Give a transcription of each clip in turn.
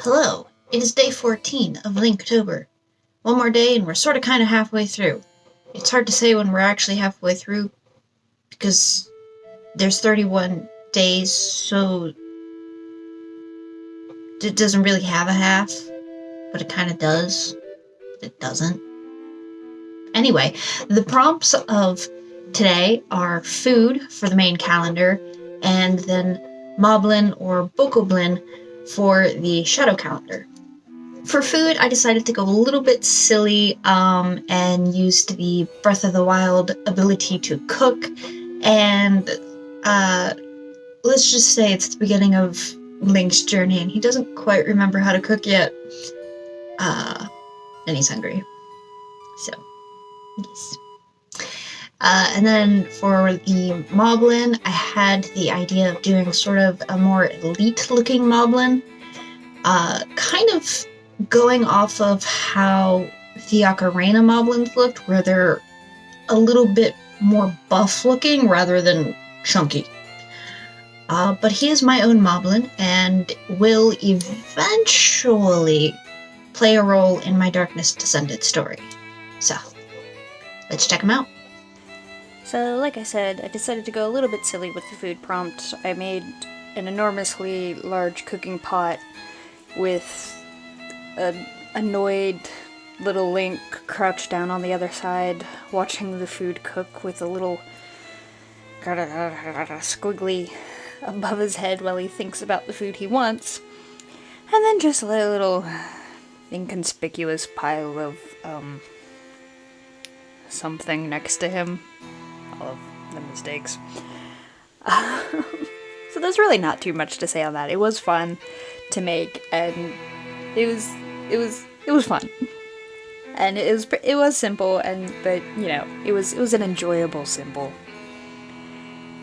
Hello, it is day 14 of Linktober. One more day and we're sort of kind of halfway through. It's hard to say when we're actually halfway through because there's 31 days, so it doesn't really have a half, but it kind of does. It doesn't. Anyway, the prompts of today are food for the main calendar, and then Moblin or Bokoblin for the shadow calendar. For food, I decided to go a little bit silly and used the Breath of the Wild ability to cook, and let's just say it's the beginning of Link's journey, and he doesn't quite remember how to cook yet, and he's hungry. So, yes. And then for the Moblin, I had the idea of doing sort of a more elite-looking Moblin, kind of going off of how the Ocarina Moblins looked, where they're a little bit more buff-looking rather than chunky. But he is my own Moblin, and will eventually play a role in my Darkness Descended story. So, let's check him out. So, like I said, I decided to go a little bit silly with the food prompt. I made an enormously large cooking pot with an annoyed little Link crouched down on the other side, watching the food cook with a little squiggly above his head while he thinks about the food he wants. And then just a little inconspicuous pile of, something next to him. All of the mistakes. So there's really not too much to say on that. It was fun to make, and it was fun. And it was simple, but you know, it was an enjoyable symbol.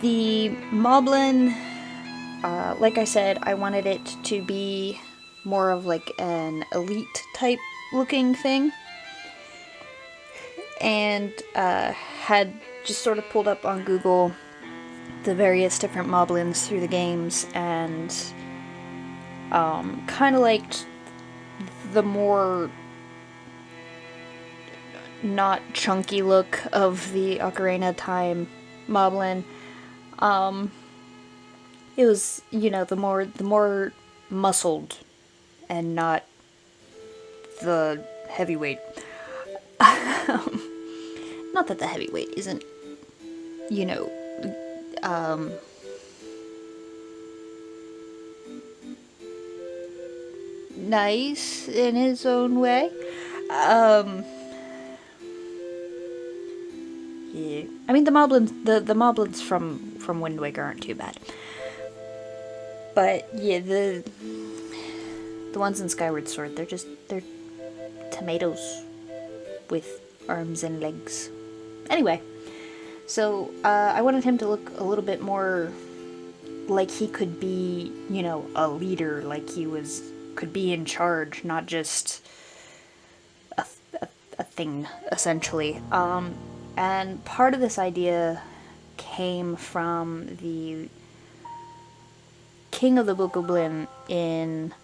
The Moblin, like I said, I wanted it to be more of like an elite type looking thing, and had just sort of pulled up on Google the various different Moblins through the games, and kind of liked the more not chunky look of the Ocarina Time Moblin. It was, you know, the more muscled and not the heavyweight. Not that the heavyweight isn't, you know, nice in his own way. Yeah. I mean, the Moblins from Wind Waker aren't too bad. But yeah, the ones in Skyward Sword, they're tomatoes with arms and legs. Anyway, so I wanted him to look a little bit more like he could be, you know, a leader, like he could be in charge, not just a thing, essentially. And part of this idea came from the King of the Bokoblin in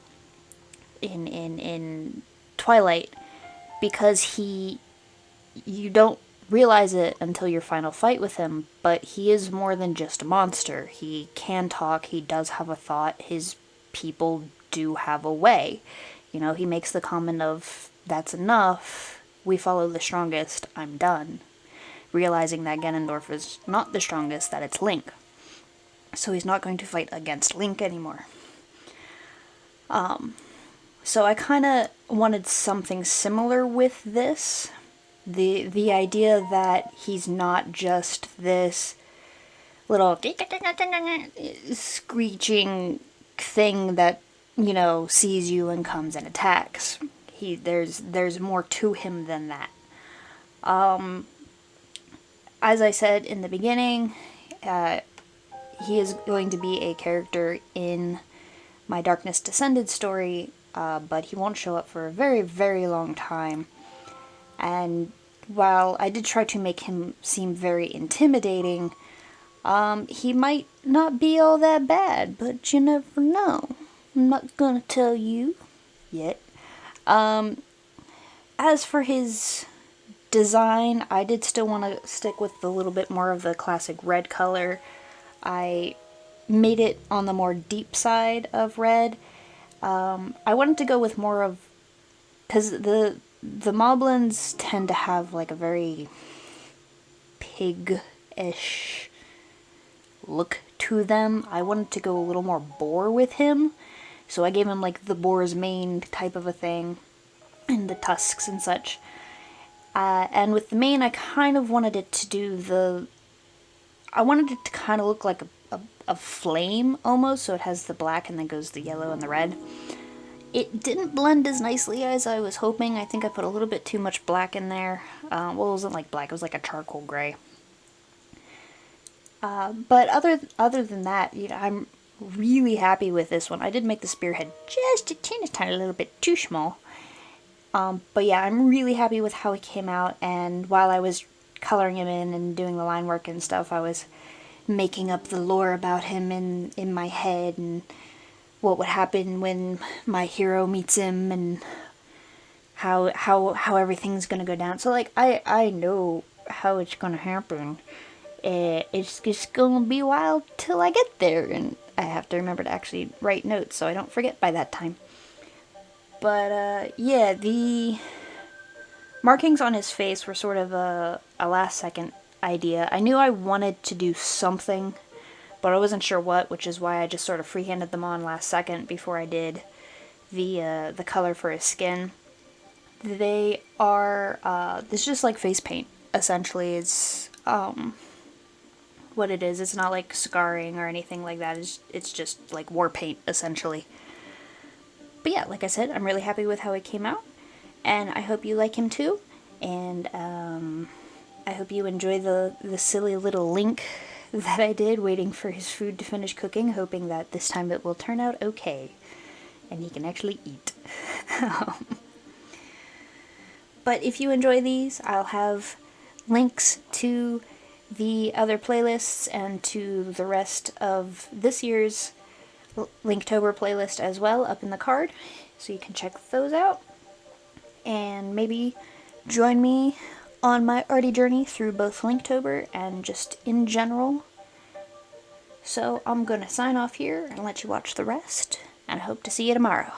Twilight, because you don't realize it until your final fight with him, but he is more than just a monster. He can talk, he does have a thought, his people do have a way. You know, he makes the comment of, that's enough, we follow the strongest, I'm done. Realizing that Ganondorf is not the strongest, that it's Link. So he's not going to fight against Link anymore. So I kind of wanted something similar with this. The idea that he's not just this little screeching thing that, you know, sees you and comes and attacks. There's more to him than that. As I said in the beginning, he is going to be a character in my Darkness Descended story, but he won't show up for a very, very long time. And while I did try to make him seem very intimidating, he might not be all that bad, but you never know. I'm not gonna tell you. yet. As for his design, I did still want to stick with the little bit more of the classic red color. I made it on the more deep side of red. I wanted to go with more of, because the Moblins tend to have like a very pig-ish look to them. I wanted to go a little more boar with him, so I gave him like the boar's mane type of a thing, and the tusks and such. And with the mane, I kind of wanted it to do the. I wanted it to kind of look like a flame almost, so it has the black and then goes the yellow and the red. It didn't blend as nicely as I was hoping. I think I put a little bit too much black in there. Well, it wasn't like black, it was like a charcoal gray. But other than that, I'm really happy with this one. I did make the spearhead just a teeny tiny little bit too small. But yeah, I'm really happy with how it came out, and while I was coloring him in and doing the line work and stuff, I was making up the lore about him in my head, and what would happen when my hero meets him, and how everything's gonna go down. So like I know how it's gonna happen. It's just gonna be wild till I get there, and I have to remember to actually write notes so I don't forget by that time. But yeah, the markings on his face were sort of a last second idea. I knew I wanted to do something, but I wasn't sure what, which is why I just sort of freehanded them on last second before I did the color for his skin. They are this is just like face paint essentially. It's what it is. It's not like scarring or anything like that. It's just like war paint essentially. But yeah, like I said, I'm really happy with how it came out, and I hope you like him too. And I hope you enjoy the silly little link that I did waiting for his food to finish cooking, hoping that this time it will turn out okay and he can actually eat. But if you enjoy these, I'll have links to the other playlists and to the rest of this year's Linktober playlist as well up in the card, so you can check those out and maybe join me on my arty journey through both Linktober and just in general. So I'm gonna sign off here and let you watch the rest, and I hope to see you tomorrow.